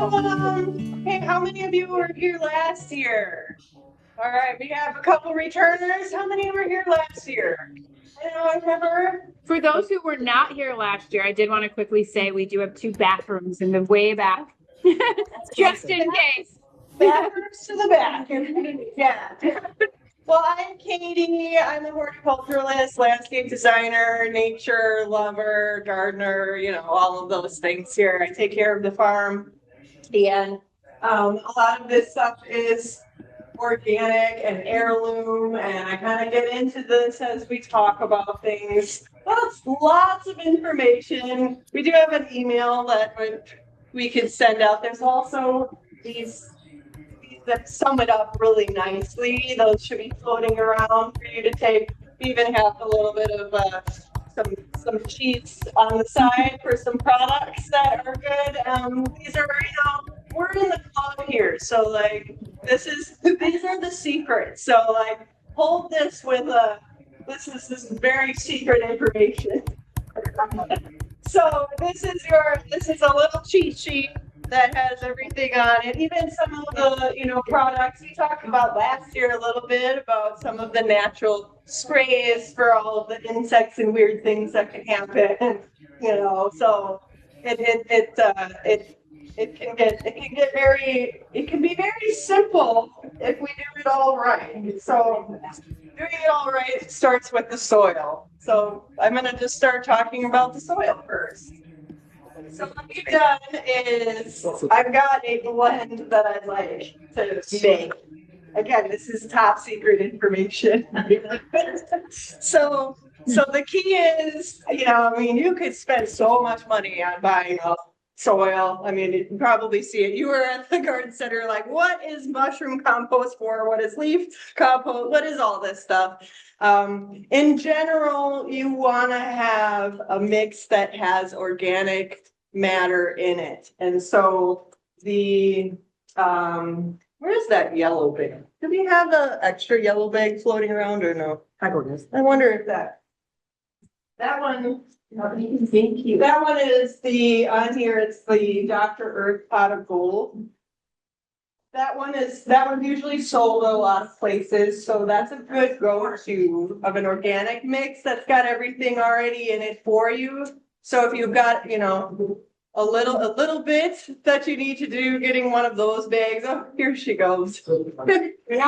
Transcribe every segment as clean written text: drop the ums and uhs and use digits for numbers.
Okay, how many of you were here last year? All right, we have a couple returners. How many were here last year? Anyone remember? For those who were not here last year, I did want to quickly say we do have two bathrooms in the way back, just in case. Bathrooms to the back. Yeah. Well, I'm Katie. I'm a horticulturalist, landscape designer, nature lover, gardener, all of those things here. I take care of the farm. And a lot of this stuff is organic and heirloom, and I kind of get into this as we talk about things. That's lots of information. We do have an email that we could send out. There's also these that sum it up really nicely. Those should be floating around for you to take. We even have a little bit of some sheets on the side for some products that are good. These are, we're in the club here, so like these are the secrets. So like hold this with this is very secret information. So this is a little cheat sheet that has everything on it. Even some of the products we talked about last year a little bit about some of the natural sprays for all of the insects and weird things that can happen. So it can be very simple if we do it all right. So doing it all right starts with the soil. So I'm going to just start talking about the soil first. So what we've done is I've got a blend that I'd like to make. Again, this is top secret information. So the key is, you could spend so much money on buying soil. I mean, you can probably see it. You were at the garden center, like, what is mushroom compost for? What is leaf compost? What is all this stuff? In general, you want to have a mix that has organic matter in it. And so where's that yellow bag? Do we have an extra yellow bag floating around or no? I wonder if that one. Thank you. That one is on here, it's the Dr. Earth Pot of Gold. That one's usually sold a lot of places, so that's a good go-to of an organic mix that's got everything already in it for you. So if you've got, a little bit that you need to do, getting one of those bags. Oh, here she goes. I didn't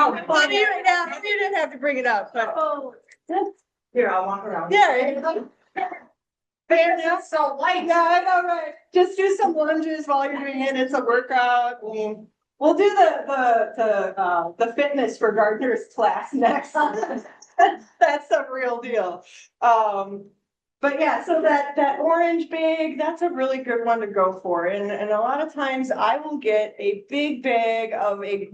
have to bring it up, but here, I'll walk around. Yeah. It's so light. Yeah, I know, right? Just do some lunges while you're doing it. It's a workout. We'll do the fitness for Gardner's class next. That's a real deal. But yeah, so that orange bag, that's a really good one to go for. And a lot of times I will get a big bag of a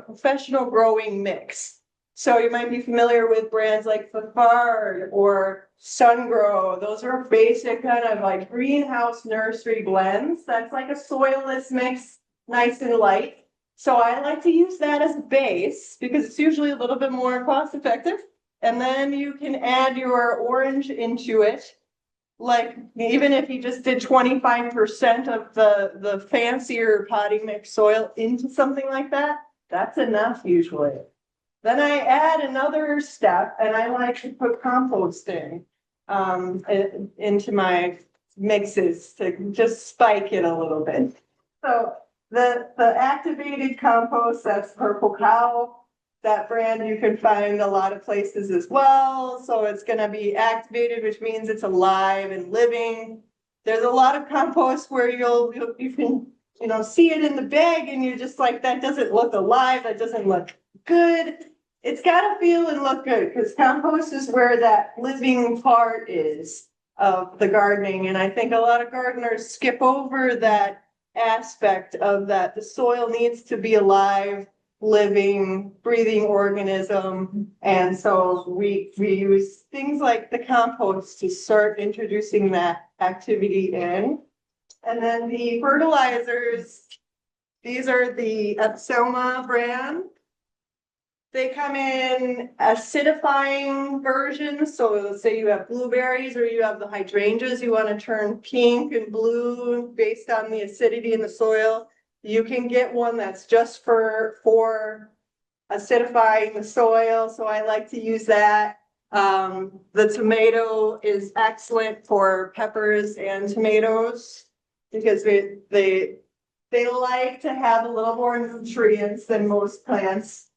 professional growing mix. So you might be familiar with brands like Fafard or Sungrow. Those are basic kind of like greenhouse nursery blends. That's like a soilless mix, nice and light. So I like to use that as a base because it's usually a little bit more cost effective. And then you can add your orange into it. Like even if you just did 25% of the fancier potting mix soil into something like that, that's enough usually. Then I add another step, and I like to put compost into my mixes to just spike it a little bit. So the activated compost, that's Purple Cow. That brand you can find a lot of places as well. So it's going to be activated, which means it's alive and living. There's a lot of compost where you can see it in the bag, and you're just like, that doesn't look alive. That doesn't look good. It's got to feel and look good because compost is where that living part is of the gardening. And I think a lot of gardeners skip over that aspect of that. The soil needs to be alive, living, breathing organism. And so we use things like the compost to start introducing that activity in. And then the fertilizers, these are the Epsoma brand. They come in acidifying versions. So let's say you have blueberries or you have the hydrangeas, you want to turn pink and blue based on the acidity in the soil. You can get one that's just for acidifying the soil, so I like to use that. The tomato is excellent for peppers and tomatoes because they like to have a little more nutrients than most plants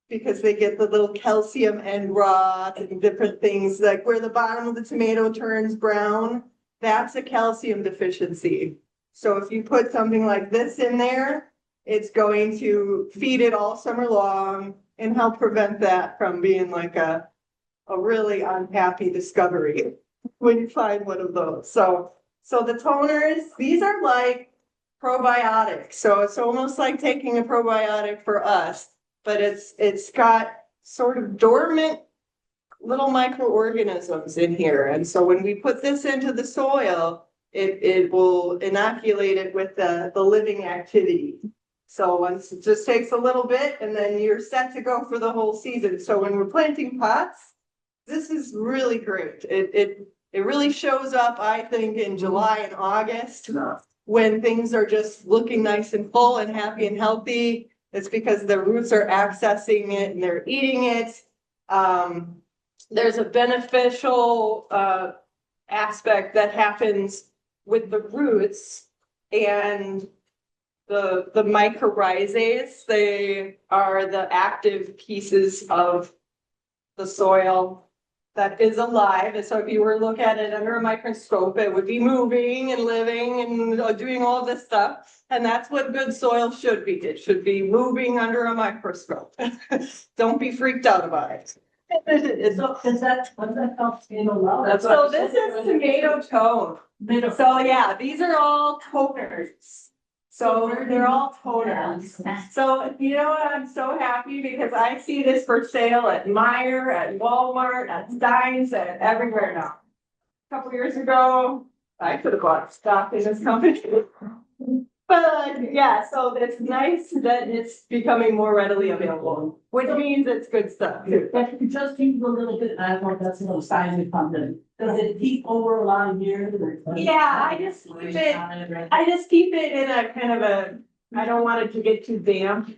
because they get the little calcium end rot and different things, like where the bottom of the tomato turns brown, that's a calcium deficiency. So if you put something like this in there, it's going to feed it all summer long and help prevent that from being like a really unhappy discovery when you find one of those. So the toners, these are like probiotics. So it's almost like taking a probiotic for us, but it's got sort of dormant little microorganisms in here. And so when we put this into the soil, it will inoculate it with the living activity. So once it just takes a little bit and then you're set to go for the whole season. So when we're planting pots, this is really great. It really shows up, I think, in July and August when things are just looking nice and full and happy and healthy. It's because the roots are accessing it and they're eating it. There's a beneficial aspect that happens with the roots and the mycorrhizae. They are the active pieces of the soil that is alive. And so if you were to look at it under a microscope, it would be moving and living and doing all this stuff. And that's what good soil should be. It should be moving under a microscope. Don't be freaked out about it. So does that help tomato well? So this is tomato tone. So yeah, these are all toners. So they're all toners. So you know what? I'm so happy because I see this for sale at Meijer, at Walmart, at Stein's, and everywhere now. A couple years ago, I could have bought stock in this company. But yeah, so it's nice that it's becoming more readily available, which means it's good stuff. If you just keep a little bit, I want that's a little size of something. Does it keep over a lot of years? Yeah, I just keep it in a kind of a, I don't want it to get too damp.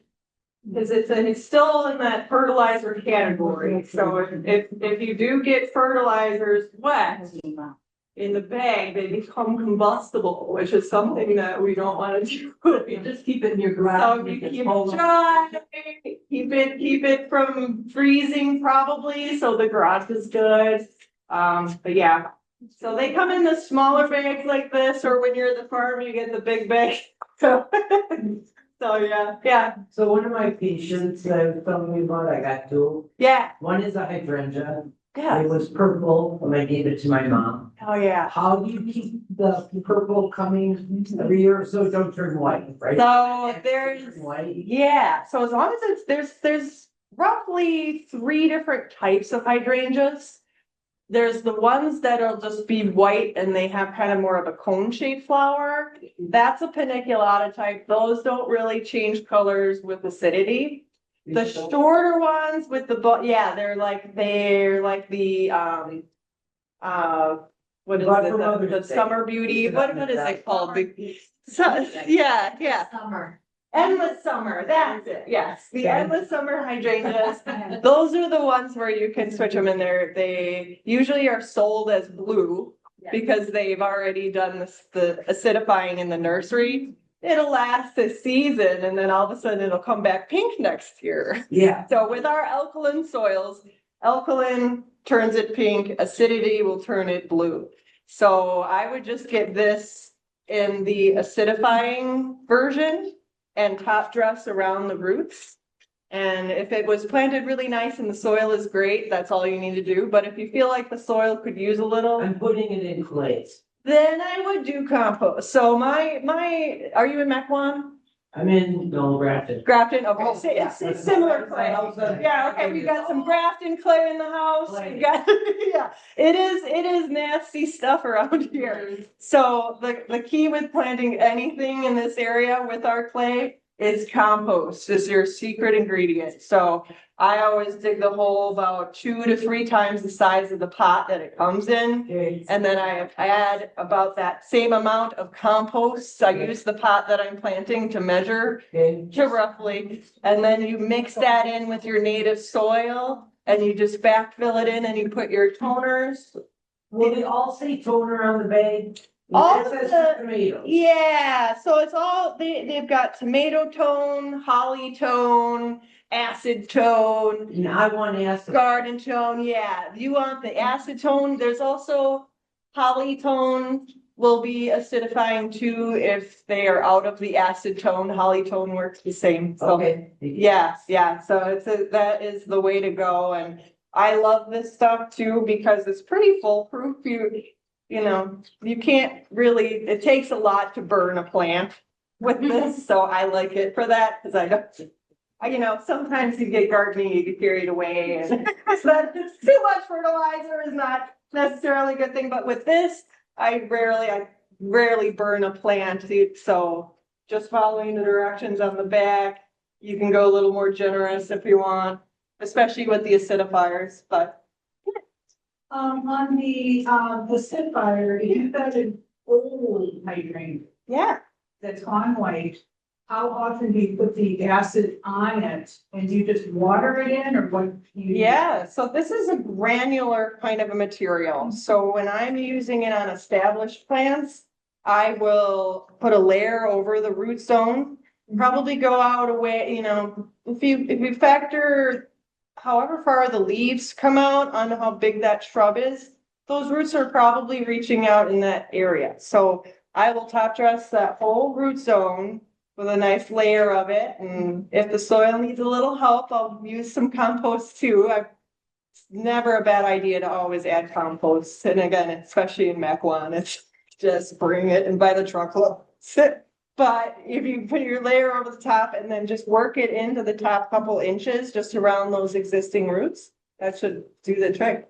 Because it's still in that fertilizer category. So if you do get fertilizers wet in the bag, they become combustible, which is something that we don't want to do. You just keep it in your garage. So you keep it dry, keep it from freezing probably, so the garage is good. But yeah, so they come in the smaller bags like this, or when you're at the farm, you get the big bag. So, so yeah. So one of my patients that was telling me about, I got two. Yeah. One is a hydrangea. Yeah. It was purple when I gave it to my mom. Oh, yeah. How do you keep the purple coming every year so it don't turn white, right? So there's, Turn white. yeah, so as long as there's roughly 3 different types of hydrangeas. There's the ones that'll just be white and they have kind of more of a cone-shaped flower. That's a paniculata type. Those don't really change colors with acidity. The shorter ones with the they're like the what is it? The summer beauty. What is it called? Yeah. Summer. Endless summer. That's it. Yes, the endless summer hydrangeas. Those are the ones where you can switch them in there. They usually are sold as blue because they've already done the acidifying in the nursery. It'll last a season and then all of a sudden it'll come back pink next year. Yeah. So with our alkaline soils, alkaline turns it pink, acidity will turn it blue. So I would just get this in the acidifying version and top dress around the roots. And if it was planted really nice and the soil is great, that's all you need to do. But if you feel like the soil could use a little, I'm putting it in place. then I would do compost. So are you in Mequon? I'm in Grafton. Grafton, okay, Oh, so yeah. it's similar clay. Yeah, okay, we got some Grafton clay in the house. We got, yeah, it is nasty stuff around here. So the key with planting anything in this area with our clay is compost, is your secret ingredient. So I always dig the hole about 2 to 3 times the size of the pot that it comes in. Okay. And then I add about that same amount of compost. I use the pot that I'm planting to measure Okay. to roughly, and then you mix that in with your native soil and you just backfill it in and you put your toners. Will they all say toner on the bag? All It says the- tomatoes. Yeah, so it's all, they've got tomato tone, holly tone, acid tone, And I want to ask, garden tone, yeah. You want the acid tone, there's also holly tone will be acidifying too if they are out of the acid tone. Holly tone works the same, so. okay. Yeah, so that is the way to go, and I love this stuff too, because it's pretty foolproof. You know, you can't really, it takes a lot to burn a plant with this, so I like it for that, because I don't. Sometimes you get gardening, you get carried away, and it's not, too much fertilizer is not necessarily a good thing, but with this, I rarely burn a plant, so just following the directions on the back. You can go a little more generous if you want, especially with the acidifiers, but On the acidifier, if you've got an old hydrant yeah. that's on white, how often do you put the acid on it? And do you just water it in or what? Yeah, so this is a granular kind of a material. So when I'm using it on established plants, I will put a layer over the root zone, probably go out away, if you factor however far the leaves come out on how big that shrub is, those roots are probably reaching out in that area. So I will top dress that whole root zone with a nice layer of it. And if the soil needs a little help, I'll use some compost too. It's never a bad idea to always add compost. And again, especially in Mequon, it's just bring it and by the truckload. But if you put your layer over the top and then just work it into the top couple inches, just around those existing roots, that should do the trick.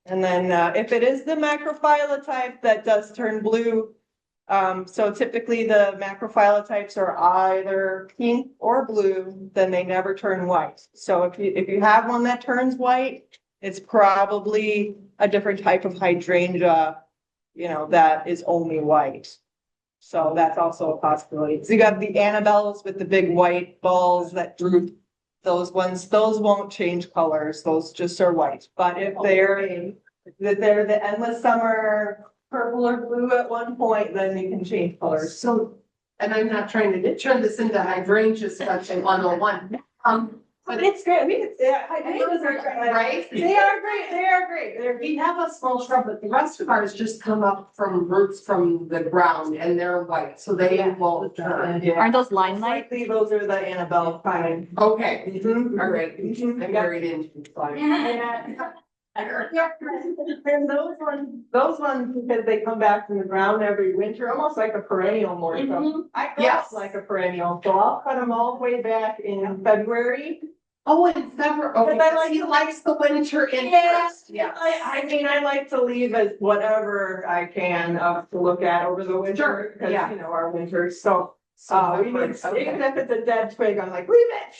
And then if it is the macrophylla type that does turn blue, so typically the macrophylla types are either pink or blue, then they never turn white. So if you have one that turns white, it's probably a different type of hydrangea, that is only white. So that's also a possibility. So you got the Annabelles with the big white balls that droop. Those won't change colors. Those just are white. But if they're the endless summer purple or blue at one point, then you can change colors. So, and I'm not trying to turn this into hydrangea section 101. But it's great. I mean, hydrangeas are great. Right? They are great. We have a small shrub, but the rest of ours just come up from roots from the ground and they're white, so they won't turn. Aren't those limelight? Likely those are the Annabelle kind. Okay, Mhm. all right, I'm married into Yeah. And those ones, because they come back from the ground every winter, almost like a perennial more so. I grow Yes. like a perennial, so I'll cut them all the way back in February. Oh, it's never, okay, Because I like he to- likes the winter Yeah, interest, yeah. I like to leave as whatever I can to look at over the winter, Sure, because, yeah. our winters, so. So, We need, okay. even if it's a dead twig, I'm like, leave it.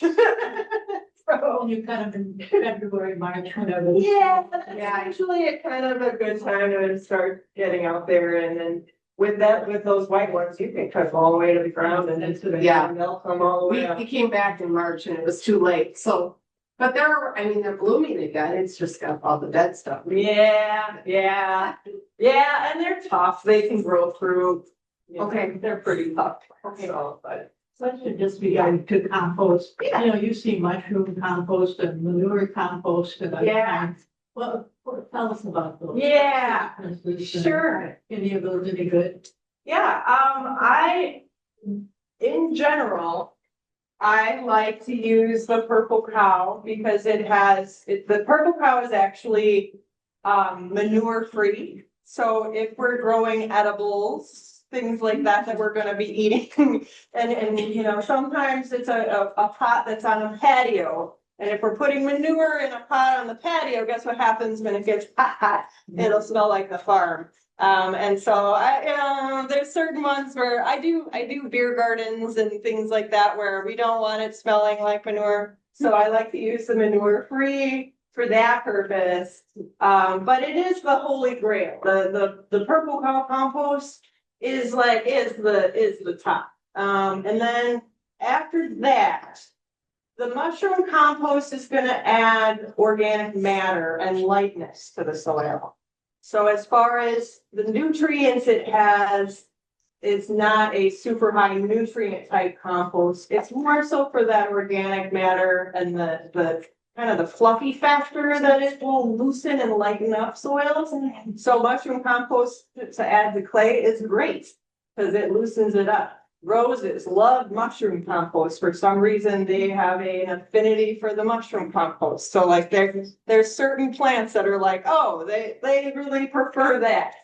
So. And you kind of in February, March, whatever. Yeah, actually, it's kind of a good time to start getting out there, and then with those white ones, you can cut them all the way to the ground and into the. Yeah. And they'll come all the way up. We came back in March and it was too late, so, but they're blooming again, it's just got all the dead stuff. Yeah, and they're tough, they can grow through. Okay. They're pretty tough, so, but. So it should just be done to compost. You see mushroom compost and manure compost and. Yeah. Well, tell us about those. Yeah, Differences and sure. Any of those any good? Yeah, in general, I like to use the purple cow because the purple cow is actually manure free. So if we're growing edibles, things like that we're gonna be eating, and sometimes it's a pot that's on a patio. And if we're putting manure in a pot on the patio, guess what happens when it gets hot? It'll smell like the farm. And so there's certain ones where I do beer gardens and things like that where we don't want it smelling like manure. So I like to use the manure free for that purpose. But it is the holy grail. The purple cow compost is the top. And then after that, the mushroom compost is going to add organic matter and lightness to the soil. So as far as the nutrients it's not a super high nutrient type compost. It's more so for that organic matter and the kind of the fluffy factor that it will loosen and lighten up soils. So mushroom compost to add to clay is great because it loosens it up. Roses love mushroom compost. For some reason, they have an affinity for the mushroom compost. So like there's certain plants that are like, oh, they really prefer that.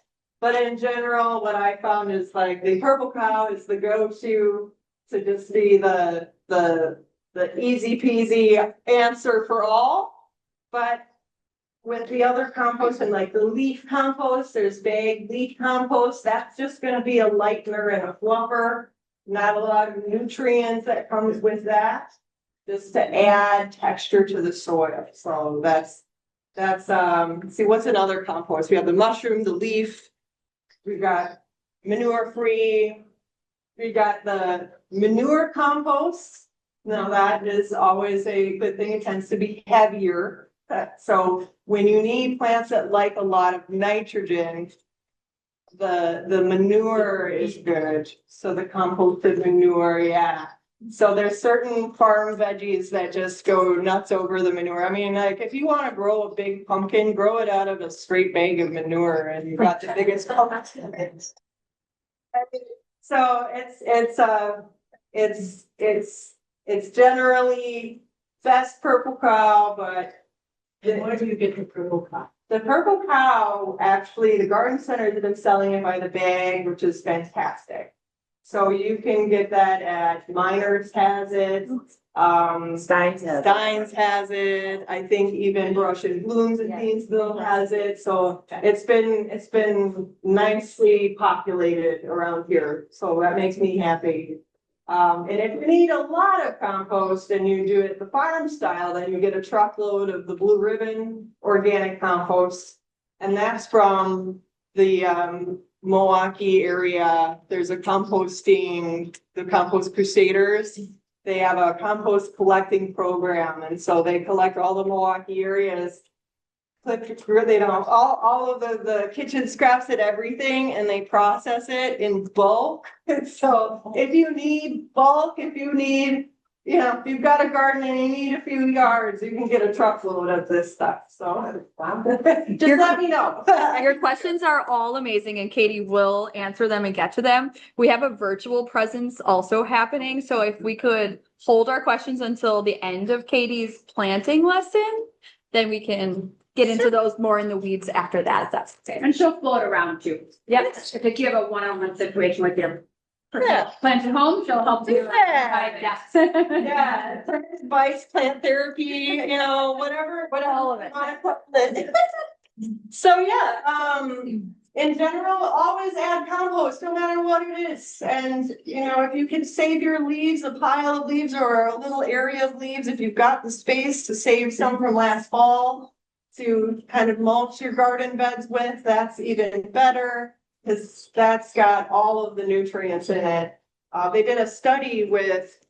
But in general, what I found is like the purple cow is the go-to to just be the easy peasy answer for all. But with the other compost and like the leaf compost, there's bagged leaf compost. That's just going to be a lightener and a fluffer. Not a lot of nutrients that comes with that, just to add texture to the soil. So that's see what's another compost. We have the mushroom, the leaf, we've got manure free, we got the manure compost. Now that is always a good thing. It tends to be heavier. So when you need plants that like a lot of nitrogen, the manure is good. So the composted manure, yeah. So there's certain farm veggies that just go nuts over the manure. I mean, like if you want to grow a big pumpkin, grow it out of a straight bag of manure and you've got the biggest pumpkin. So it's generally best purple cow, but Where do you get the purple cow? the purple cow, actually, the garden centers have been selling it by the bag, which is fantastic. So you can get that at Miners has it, Steins has it. I think even Brush and Blooms in Painesville has it. So it's been nicely populated around here. So that makes me happy. And if you need a lot of compost and you do it the farm style, then you get a truckload of the Blue Ribbon organic compost. And that's from the Milwaukee area. There's a the Compost Crusaders. They have a compost collecting program. And so they collect all the Milwaukee areas. They don't all of the kitchen scraps and everything, and they process it in bulk. So if you need bulk, if you've got a garden and you need a few yards, you can get a truckload of this stuff. So just let me know. Your questions are all amazing and Katie will answer them and get to them. We have a virtual presence also happening. So if we could hold our questions until the end of Katie's planting lesson, then we can get into those more in the weeds after that, if that's okay. And she'll float around too. Yep. If you have a one-on-one situation with your Yeah. plant at home, she'll help you. Yeah. Yeah. Yeah, advice, plant therapy, whatever All of it. you wanna put it. So yeah, in general, always add compost, no matter what it is. And if you can save your leaves, a pile of leaves or a little area of leaves, if you've got the space to save some from last fall to kind of mulch your garden beds with, that's even better. Because that's got all of the nutrients in it. They did a study with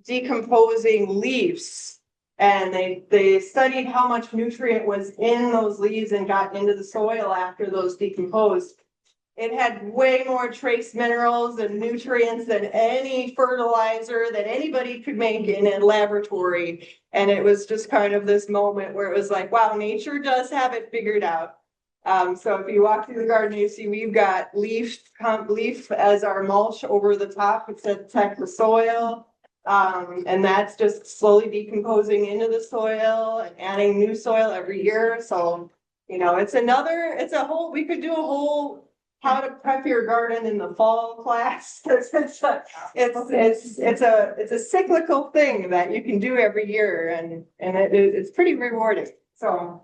decomposing leaves, and they studied how much nutrient was in those leaves and got into the soil after those decomposed. It had way more trace minerals and nutrients than any fertilizer that anybody could make in a laboratory. And it was just kind of this moment where it was like, wow, nature does have it figured out. So if you walk through the garden, you see we've got leaf as our mulch over the top to protect the soil. And that's just slowly decomposing into the soil and adding new soil every year. So, we could do a whole how to prep your garden in the fall class. It's a cyclical thing that you can do every year and it's pretty rewarding. So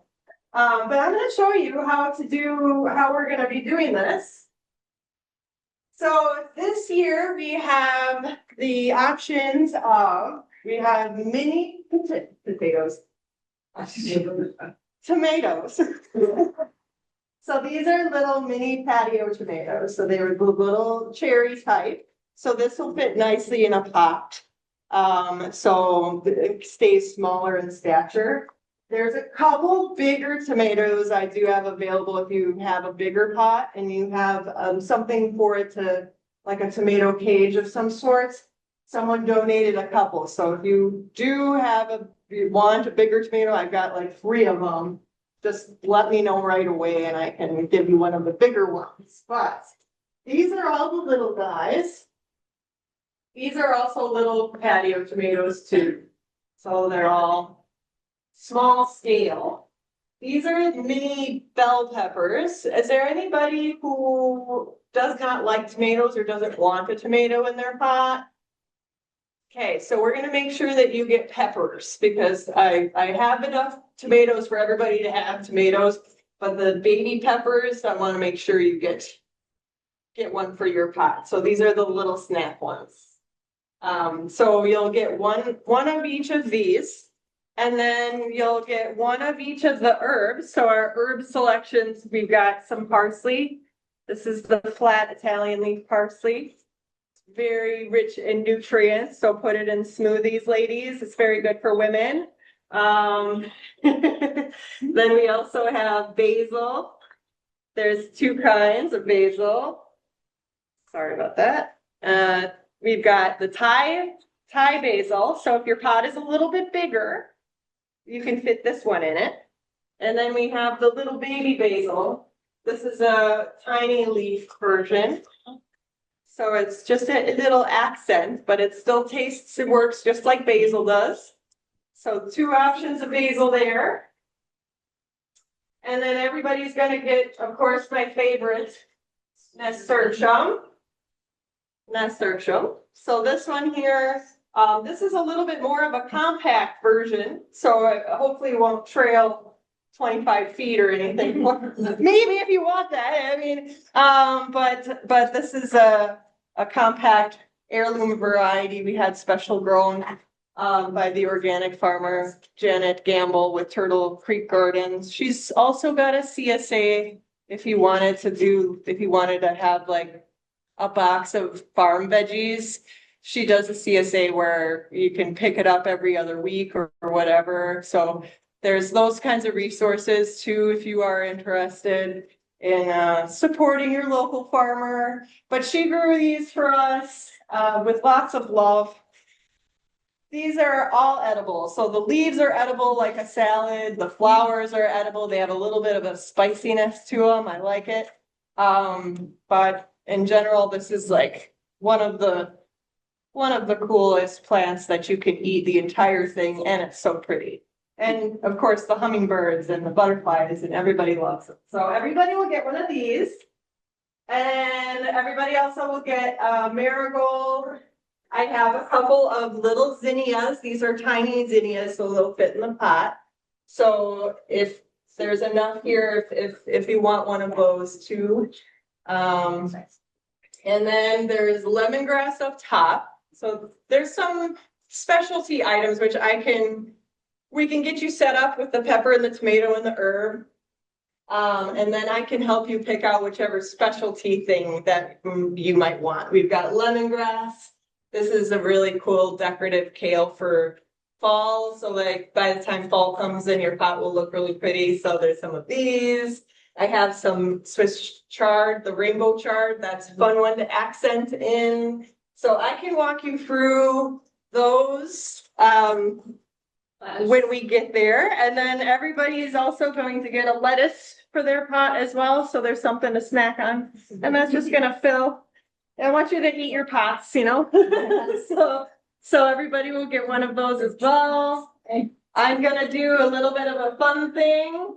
But I'm gonna show you how we're gonna be doing this. So this year we have the options of, we have mini potatoes. Tomatoes. So these are little mini patio tomatoes. So they were the little cherry type. So this will fit nicely in a pot. So it stays smaller in stature. There's a couple bigger tomatoes I do have available if you have a bigger pot and you have something for it to, like a tomato cage of some sorts. Someone donated a couple. So if you do you want a bigger tomato, I've got like 3 of them. Just let me know right away and I can give you one of the bigger ones. But these are all the little guys. These are also little patio tomatoes too. So they're all small scale. These are mini bell peppers. Is there anybody who does not like tomatoes or doesn't want a tomato in their pot? Okay, so we're gonna make sure that you get peppers because I have enough tomatoes for everybody to have tomatoes, but the baby peppers, I wanna make sure you get one for your pot. So these are the little snap ones. So you'll get one of each of these, and then you'll get one of each of the herbs. So our herb selections, we've got some parsley. This is the flat Italian leaf parsley. Very rich in nutrients, so put it in smoothies, ladies. It's very good for women. Then we also have basil. There's 2 kinds of basil. Sorry about that. We've got the Thai basil. So if your pot is a little bit bigger, you can fit this one in it. And then we have the little baby basil. This is a tiny leaf version. So it's just a little accent, but it still tastes and works just like basil does. So 2 options of basil there. And then everybody's gonna get, of course, my favorite, nasturtium. So this one here, this is a little bit more of a compact version. So hopefully it won't trail 25 feet or anything. Maybe if you want that, I mean, but this is a compact heirloom variety. We had special grown by the organic farmer Janet Gamble with Turtle Creek Gardens. She's also got a CSA if you wanted to have like a box of farm veggies. She does a CSA where you can pick it up every other week or whatever. So there's those kinds of resources too, if you are interested in supporting your local farmer. But she grew these for us with lots of love. These are all edible. So the leaves are edible like a salad. The flowers are edible. They have a little bit of a spiciness to them. I like it. But in general, this is like one of the coolest plants that you can eat the entire thing, and it's so pretty. And of course, the hummingbirds and the butterflies, and everybody loves them. So everybody will get one of these. And everybody also will get marigold. I have a couple of little zinnias. These are tiny zinnias, so they'll fit in the pot. So if there's enough here, if you want one of those too. And then there's lemongrass up top. So there's some specialty items which we can get you set up with the pepper and the tomato and the herb. And then I can help you pick out whichever specialty thing that you might want. We've got lemongrass. This is a really cool decorative kale for fall. So like by the time fall comes in, your pot will look really pretty. So there's some of these. I have some Swiss chard, the rainbow chard. That's a fun one to accent in. So I can walk you through those when we get there. And then everybody is also going to get a lettuce for their pot as well. So there's something to snack on. And that's just gonna fill. I want you to eat your pots, you know? So everybody will get one of those as well. I'm gonna do a little bit of a fun thing.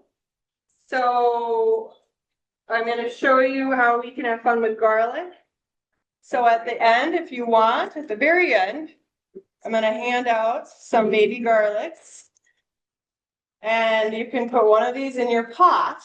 So I'm gonna show you how we can have fun with garlic. So at the end, if you want, at the very end, I'm gonna hand out some baby garlics. And you can put one of these in your pot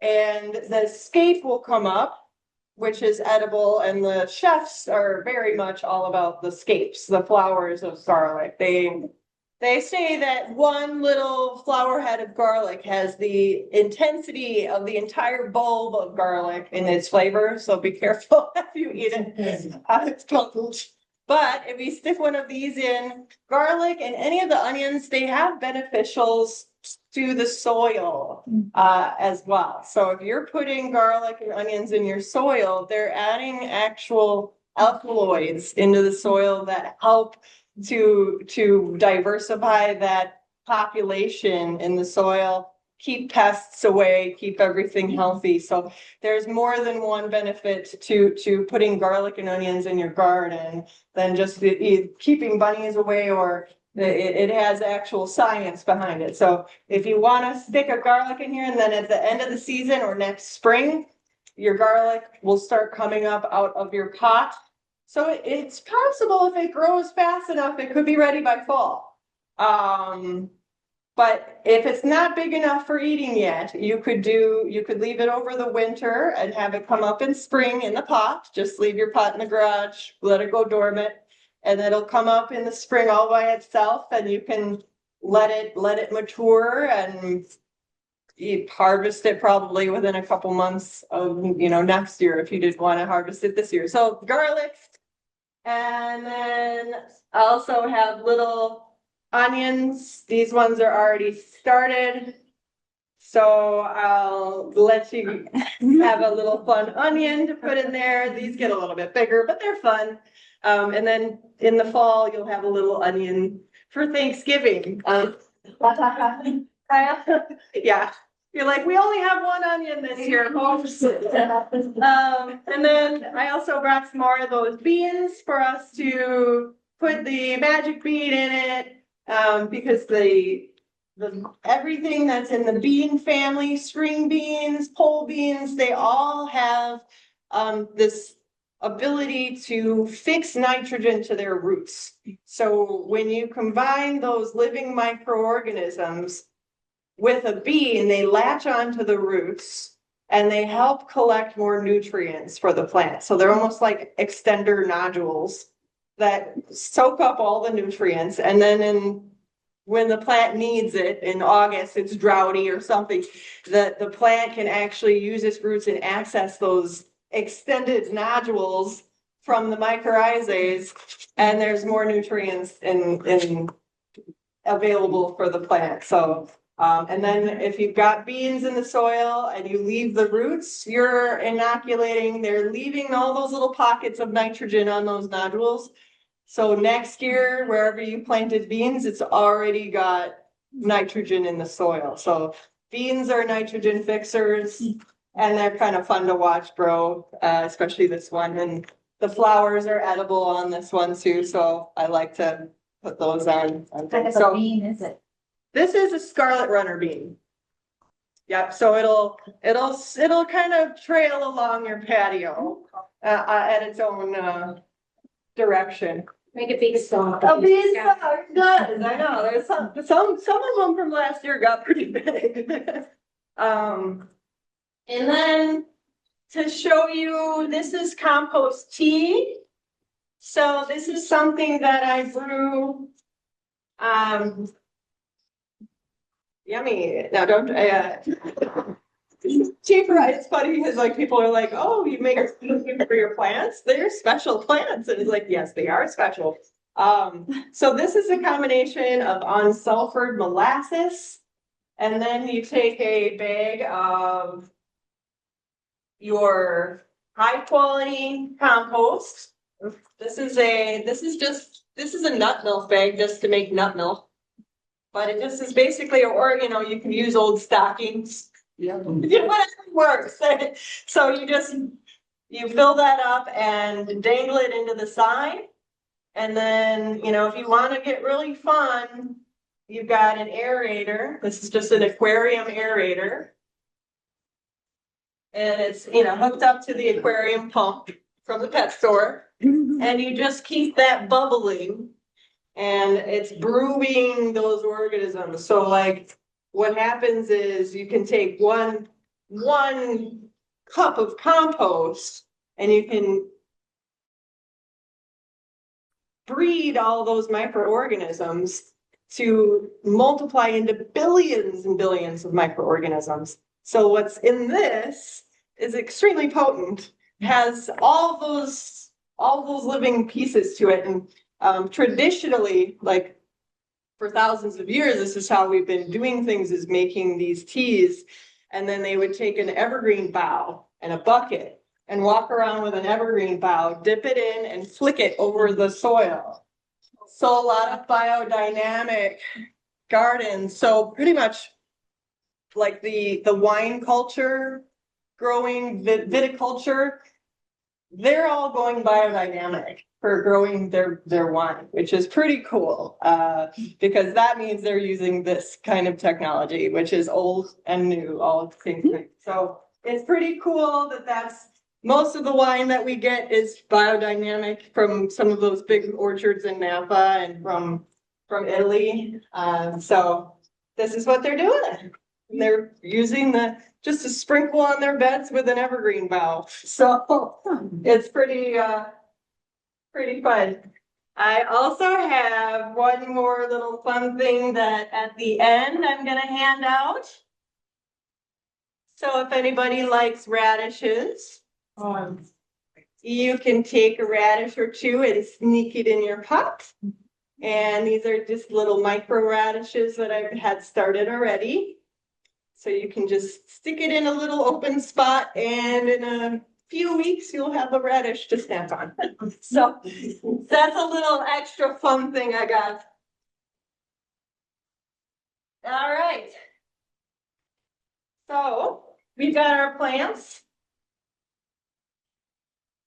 and the scape will come up, which is edible. And the chefs are very much all about the scapes, the flowers of garlic. They say that one little flower head of garlic has the intensity of the entire bulb of garlic in its flavor. So be careful if you eat it. It's called. But if you stick one of these in garlic and any of the onions, they have beneficials to the soil as well. So if you're putting garlic and onions in your soil, they're adding actual alkaloids into the soil that help to diversify that population in the soil, keep pests away, keep everything healthy. So there's more than one benefit to putting garlic and onions in your garden than just keeping bunnies away, or it has actual science behind it. So if you want to stick a garlic in here and then at the end of the season or next spring, your garlic will start coming up out of your pot. So it's possible if it grows fast enough, it could be ready by fall. But if it's not big enough for eating yet, you could leave it over the winter and have it come up in spring in the pot. Just leave your pot in the garage, let it go dormant, and it'll come up in the spring all by itself, and you can let it mature, and you harvest it probably within a couple months of, next year if you did want to harvest it this year. So garlic, and then I also have little onions. These ones are already started. So I'll let you have a little fun onion to put in there. These get a little bit bigger, but they're fun. And then in the fall, you'll have a little onion for Thanksgiving. Yeah. You're like, we only have one onion this year. And then I also brought some more of those beans for us to put the magic bean in it. Because everything that's in the bean family, string beans, pole beans, they all have this ability to fix nitrogen to their roots. So when you combine those living microorganisms with a bean, they latch onto the roots and they help collect more nutrients for the plant. So they're almost like extender nodules that soak up all the nutrients, and then when the plant needs it in August, it's droughty or something, the plant can actually use its roots and access those extended nodules from the mycorrhizae, and there's more nutrients in available for the plant. So and then if you've got beans in the soil and you leave the roots, you're inoculating, they're leaving all those little pockets of nitrogen on those nodules. So next year, wherever you planted beans, it's already got nitrogen in the soil. So beans are nitrogen fixers, and they're kind of fun to watch grow, especially this one. And the flowers are edible on this one too, so I like to put those on. What type So of bean is it? this is a scarlet runner bean. Yep, so it'll kind of trail along your patio at its own direction. Make a big song. Oh, these are good. I know, there's some of them from last year got pretty big. And then to show you, this is compost tea. So this is something that I brew. Yummy. Now don't, cheaper. It's funny because like people are like, oh, you make it for your plants? They're special plants. And it's like, yes, they are special. So this is a combination of unsulfured molasses. And then you take a bag of your high quality compost. This is a nut milk bag just to make nut milk. But it just is basically, or you can use old stockings. Yeah. Whatever works. So you fill that up and dangle it into the side. And then, if you want to get really fun, you've got an aerator. This is just an aquarium aerator. And it's, hooked up to the aquarium pump from the pet store. And you just keep that bubbling. And it's brewing those organisms. So like what happens is you can take one cup of compost and you can breed all those microorganisms to multiply into billions and billions of microorganisms. So what's in this is extremely potent, has all those living pieces to it. And traditionally, like for thousands of years, this is how we've been doing things, is making these teas. And then they would take an evergreen bough and a bucket and walk around with an evergreen bough, dip it in and flick it over the soil. So a lot of biodynamic gardens. So pretty much like the wine culture, growing viticulture, they're all going biodynamic for growing their wine, which is pretty cool, because that means they're using this kind of technology, which is old and new, all at the same time. So it's pretty cool that that's most of the wine that we get is biodynamic from some of those big orchards in Napa and from Italy. So this is what they're doing. And they're using just a sprinkle on their beds with an evergreen bough. So it's pretty fun. I also have one more little fun thing that at the end I'm gonna hand out. So if anybody likes radishes, you can take a radish or two and sneak it in your pot. And these are just little micro radishes that I've had started already. So you can just stick it in a little open spot, and in a few weeks you'll have a radish to snack on. So that's a little extra fun thing I got. All right. So we've got our plants.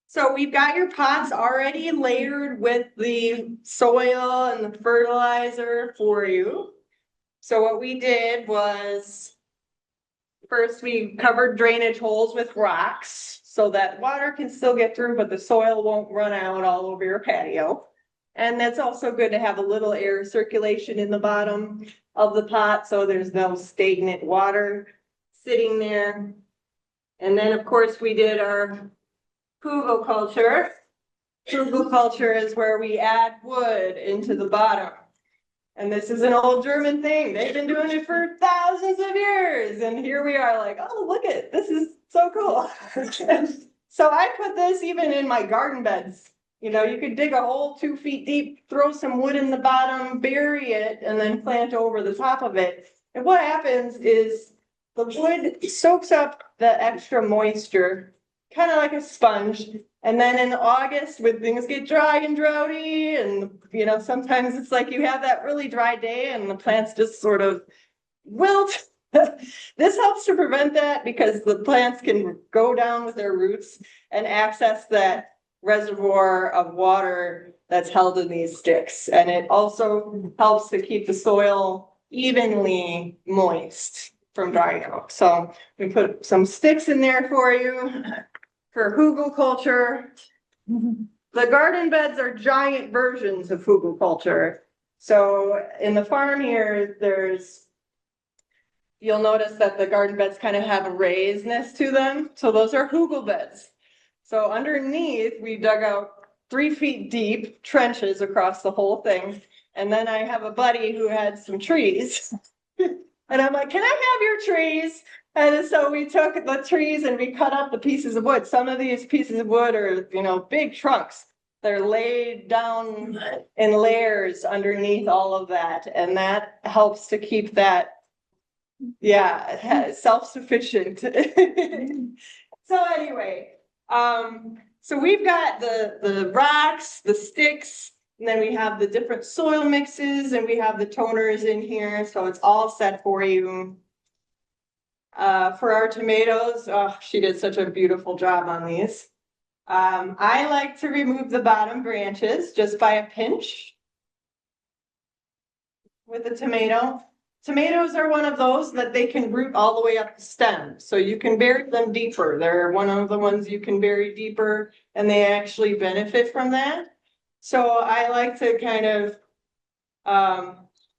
So we've got your pots already layered with the soil and the fertilizer for you. So what we did was, first we covered drainage holes with rocks so that water can still get through, but the soil won't run out all over your patio. And that's also good to have a little air circulation in the bottom of the pot so there's no stagnant water sitting there. And then of course we did our hugelkultur. Hugelkultur is where we add wood into the bottom. And this is an old German thing. They've been doing it for thousands of years. And here we are like, oh, look at this is so cool. So I put this even in my garden beds. You know, you could dig a hole 2 feet deep, throw some wood in the bottom, bury it, and then plant over the top of it. And what happens is the wood soaks up the extra moisture, kind of like a sponge. And then in August, when things get dry and droughty, and you know, sometimes it's like you have that really dry day and the plants just sort of wilt. This helps to prevent that because the plants can go down with their roots and access that reservoir of water that's held in these sticks. And it also helps to keep the soil evenly moist from drying out. So we put some sticks in there for you. For hugelkultur. The garden beds are giant versions of hugelkultur. So in the farm here, you'll notice that the garden beds kind of have a raisedness to them. So those are hugel beds. So underneath, we dug out 3 feet deep trenches across the whole thing. And then I have a buddy who had some trees. And I'm like, can I have your trees? And so we took the trees and we cut up the pieces of wood. Some of these pieces of wood are, you know, big trunks. They're laid down in layers underneath all of that. And that helps to keep that, self-sufficient. So anyway, so we've got the rocks, the sticks, and then we have the different soil mixes, and we have the toners in here. So it's all set for you. For our tomatoes, she did such a beautiful job on these. I like to remove the bottom branches just by a pinch with the tomato. Tomatoes are one of those that they can root all the way up the stem. So you can bury them deeper. They're one of the ones you can bury deeper and they actually benefit from that. So I like to kind of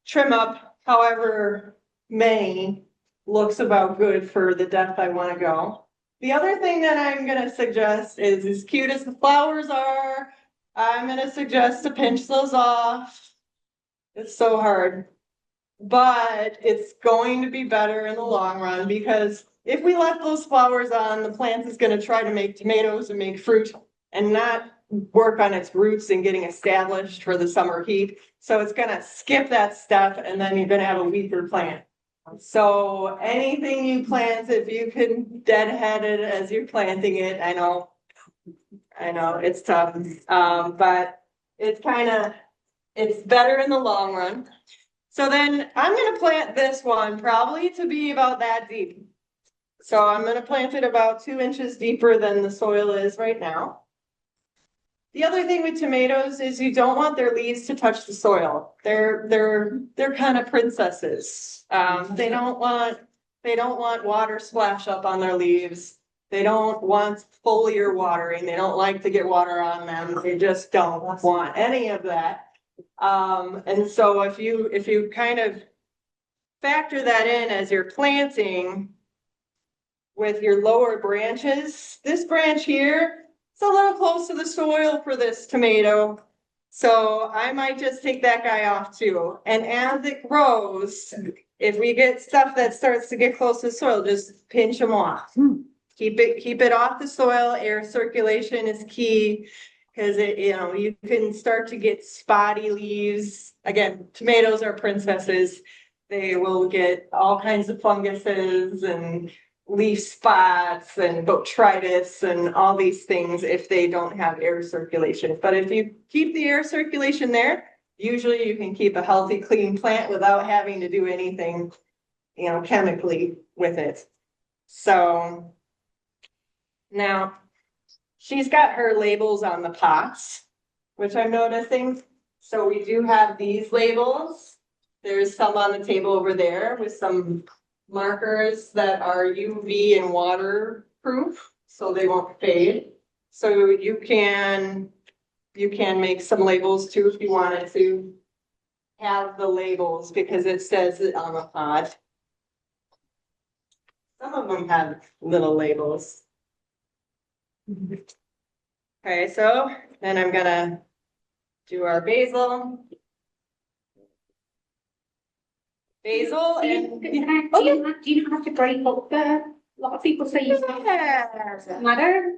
trim up however many looks about good for the depth I want to go. The other thing that I'm gonna suggest is, as cute as the flowers are, I'm gonna suggest to pinch those off. It's so hard. But it's going to be better in the long run, because if we left those flowers on, the plant is gonna try to make tomatoes and make fruit and not work on its roots and getting established for the summer heat. So it's gonna skip that step, and then you're gonna have a weaker plant. So anything you plant, if you can deadhead it as you're planting it, I know it's tough, but it's better in the long run. So then I'm gonna plant this one probably to be about that deep. So I'm gonna plant it about 2 inches deeper than the soil is right now. The other thing with tomatoes is you don't want their leaves to touch the soil. They're kind of princesses. They don't want water splash up on their leaves. They don't want foliar watering. They don't like to get water on them. They just don't want any of that. And so if you kind of factor that in as you're planting with your lower branches, this branch here, it's a little close to the soil for this tomato. So I might just take that guy off too. And as it grows, if we get stuff that starts to get close to the soil, just pinch them off. Keep it off the soil. Air circulation is key, because you can start to get spotty leaves. Again, tomatoes are princesses. They will get all kinds of funguses and leaf spots and botrytis and all these things if they don't have air circulation. But if you keep the air circulation there, usually you can keep a healthy, clean plant without having to do anything, chemically with it. So now she's got her labels on the pots, which I'm noticing. So we do have these labels. There's some on the table over there with some markers that are UV and waterproof, so they won't fade. So you can make some labels too if you wanted to have the labels, because it says it on the pod. Some of them have little labels. Okay, so then I'm gonna do our basil. Basil and Do you have to break up the, a lot of people say you matter?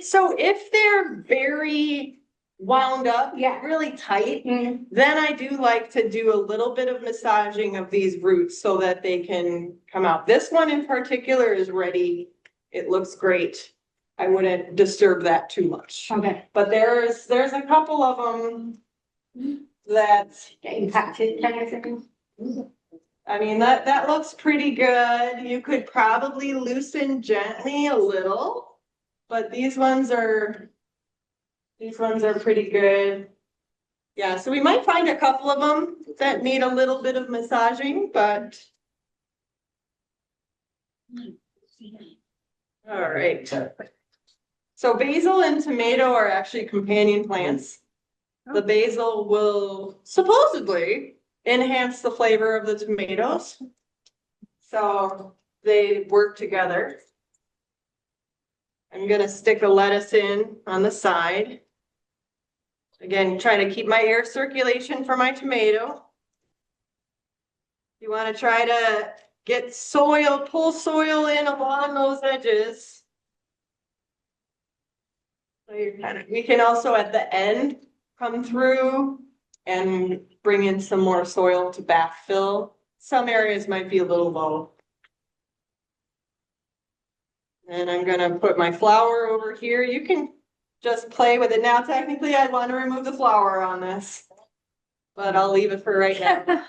So if they're very wound up, Yeah. really tight, then I do like to do a little bit of massaging of these roots so that they can come out. This one in particular is ready. It looks great. I wouldn't disturb that too much. Okay. But there's a couple of them that Impacted kind of thing. I mean, that looks pretty good. You could probably loosen gently a little, but these ones are pretty good. Yeah, so we might find a couple of them that need a little bit of massaging, but. All right. So basil and tomato are actually companion plants. The basil will supposedly enhance the flavor of the tomatoes. So they work together. I'm gonna stick a lettuce in on the side. Again, trying to keep my air circulation for my tomato. You want to try to get soil, pull soil in along those edges. So we can also at the end come through and bring in some more soil to backfill. Some areas might be a little low. And I'm gonna put my flour over here. You can just play with it. Now, technically, I'd want to remove the flour on this, but I'll leave it for right now.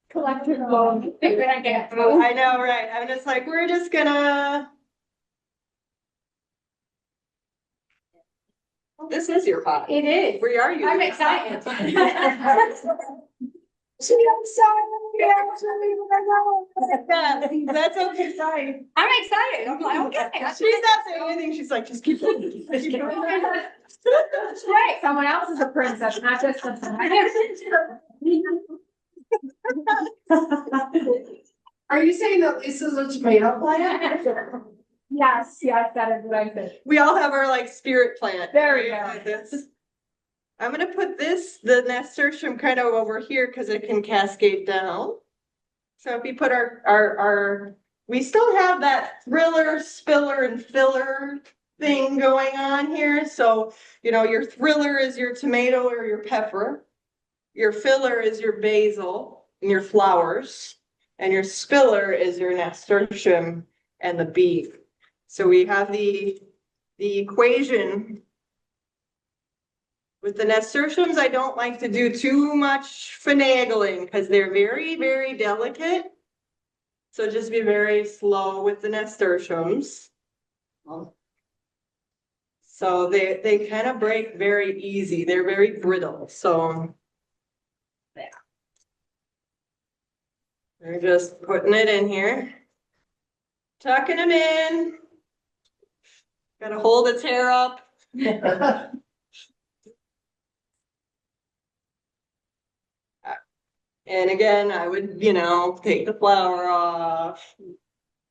Collective bone. I know, right? I'm just like, we're just gonna. This is your pot. It is. Where are you? I'm excited. Yeah, that's okay. Sorry. I'm excited. I'm like, okay. She's not saying anything. She's like, just keep going. Keep going. That's right. Someone else is a princess, not just a. Are you saying that this is a tomato plant? Yes, that is what I said. We all have our like spirit plant. There we right? go. Like this. I'm gonna put the nasturtium kind of over here because it can cascade down. So if we put we still have that thriller, spiller, and filler thing going on here. So, you know, your thriller is your tomato or your pepper. Your filler is your basil and your flowers. And your spiller is your nasturtium and the beef. So we have the equation. With the nasturtiums, I don't like to do too much finagling because they're very, very delicate. So just be very slow with the nasturtiums. So they kind of break very easy. They're very brittle. So yeah. We're just putting it in here. Tucking them in. Gotta hold its hair up. And again, I would, you know, take the flour off,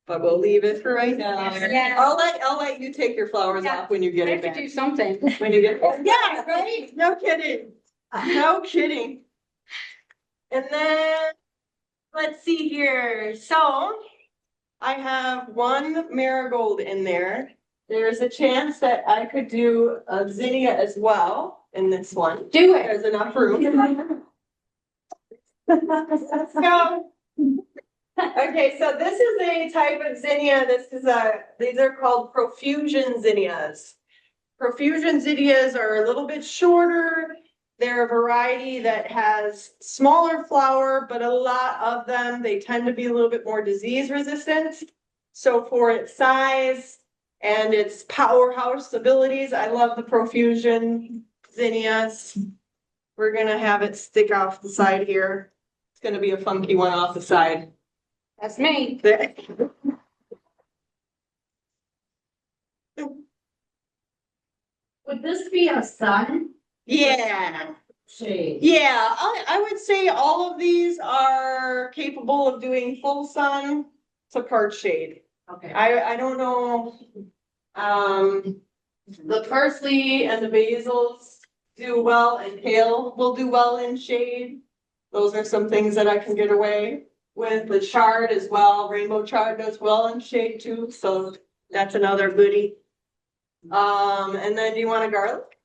but we'll leave it for right now. Yeah. I'll let you take your flowers Yeah. off when you get I it have to back. do something. When you get, yeah, right? No kidding. No kidding. And then, let's see here. So, I have one marigold in there. There's a chance that I could do a zinnia as well in this one. Do it. There's enough room. So, okay, so this is a type of zinnia. These are called profusion zinnias. Profusion zinnias are a little bit shorter. They're a variety that has smaller flower, but a lot of them, they tend to be a little bit more disease resistant. So for its size and its powerhouse abilities, I love the profusion zinnias. We're gonna have it stick off the side here. It's gonna be a funky one off the side. That's me. Would this be a sun Yeah, shade? yeah, I would say all of these are capable of doing full sun to part shade. Okay. I don't know. The parsley and the basils do well, and kale will do well in shade. Those are some things that I can get away with. The chard as well, rainbow chard does well in shade too, so that's another goodie. And then do you want a garlic?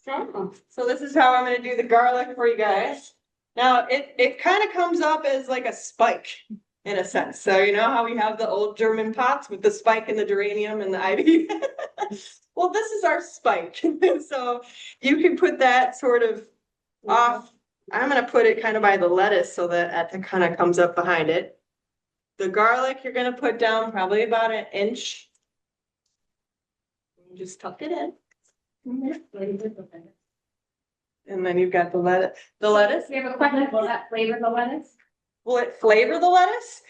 Sure. So this is how I'm gonna do the garlic for you guys. Now, it kind of comes up as like a spike in a sense. So you know how we have the old German pots with the spike and the geranium and the ivy? Well, this is our spike. So you can put that sort of off. I'm gonna put it kind of by the lettuce so that it kind of comes up behind it. The garlic, you're gonna put down probably about an inch. Just tuck it in. And then you've got the lettuce. The lettuce, We have a question. Will that flavor the lettuce? will it flavor the lettuce?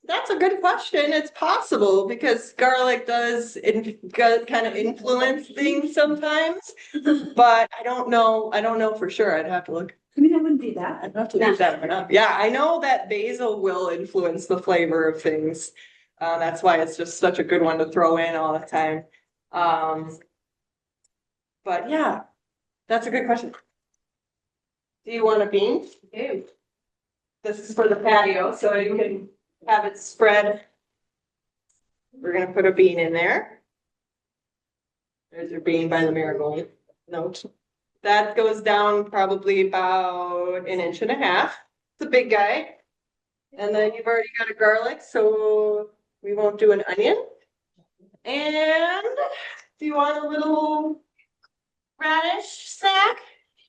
That's a good question. It's possible because garlic does kind of influence things sometimes, but I don't know. I don't know for sure. I'd have to look. I mean, I wouldn't do that. I'd have to look that one up. Yeah, I know that basil will influence the flavor of things. That's why it's just such a good one to throw in all the time. But yeah, that's a good question. Do you want a bean? Ew. This is for the patio, so you can have it spread. We're gonna put a bean in there. There's your bean by the marigold note. That goes down probably about an inch and a half. It's a big guy. And then you've already got a garlic, so we won't do an onion. And do you want a little radish snack?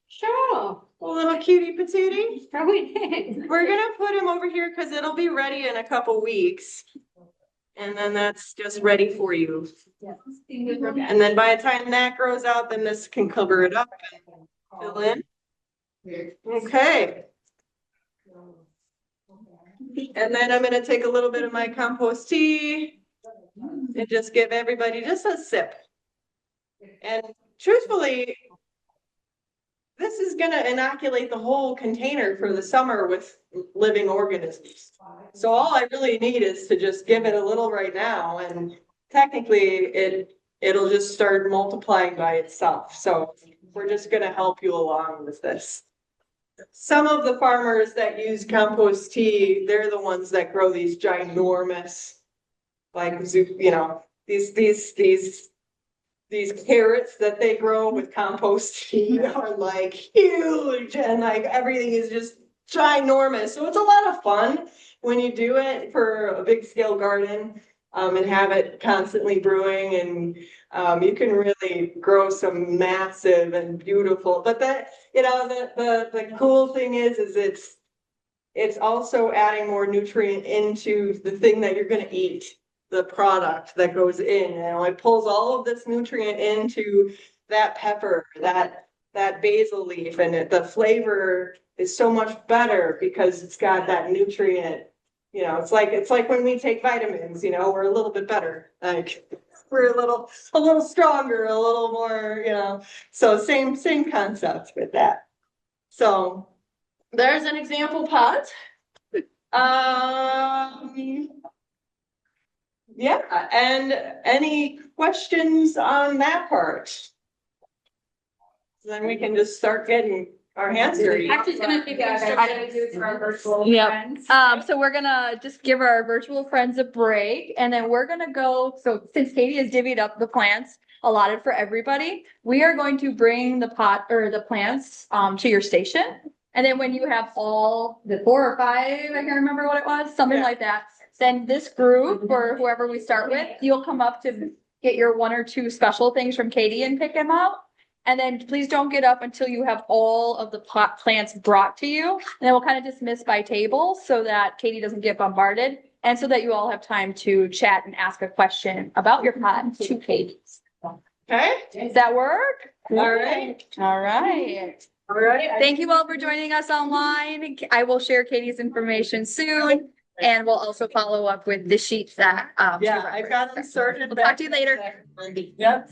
Sure. A little cutie patootie? Probably. We're gonna put him over here because it'll be ready in a couple weeks. And then that's just ready for you. And then by the time that grows out, then this can cover it up and fill in. Okay. And then I'm gonna take a little bit of my compost tea and just give everybody just a sip. And truthfully, this is gonna inoculate the whole container for the summer with living organisms. So all I really need is to just give it a little right now, and technically it'll just start multiplying by itself. So we're just gonna help you along with this. Some of the farmers that use compost tea, they're the ones that grow these ginormous, like, you know, these carrots that they grow with compost tea are like huge, and like everything is just ginormous. So it's a lot of fun when you do it for a big scale garden, and have it constantly brewing, and you can really grow some massive and beautiful. But that, you know, the cool thing is it's also adding more nutrient into the thing that you're going to eat, the product that goes in. You know, it pulls all of this nutrient into that pepper, that basil leaf, and the flavor is so much better because it's got that nutrient. You know, it's like when we take vitamins, you know, we're a little bit better. Like we're a little stronger, a little more, you know. So same concept with that. So there's an example pot. Yeah, and any questions on that part? Then we can just start getting our hands dirty. Actually, it's gonna be for our virtual Yep. friends. So we're gonna just give our virtual friends a break, and then we're gonna go, so since Katie has divvied up the plants allotted for everybody, we are going to bring the pot or the plants to your station. And then when you have all the 4 or 5, I can't remember what it was, something like that, then this group or whoever we start with, you'll come up to get your 1 or 2 special things from Katie and pick them out. And then please don't get up until you have all of the plants brought to you. And then we'll kind of dismiss by table so that Katie doesn't get bombarded, and so that you all have time to chat and ask a question about your pot to Katie. Okay, Does that work? all right. All right. All right. Thank you all for joining us online. I will share Katie's information soon, and we'll also follow up with the sheets that. Yeah, I've got them sorted. We'll talk to you later. Yep.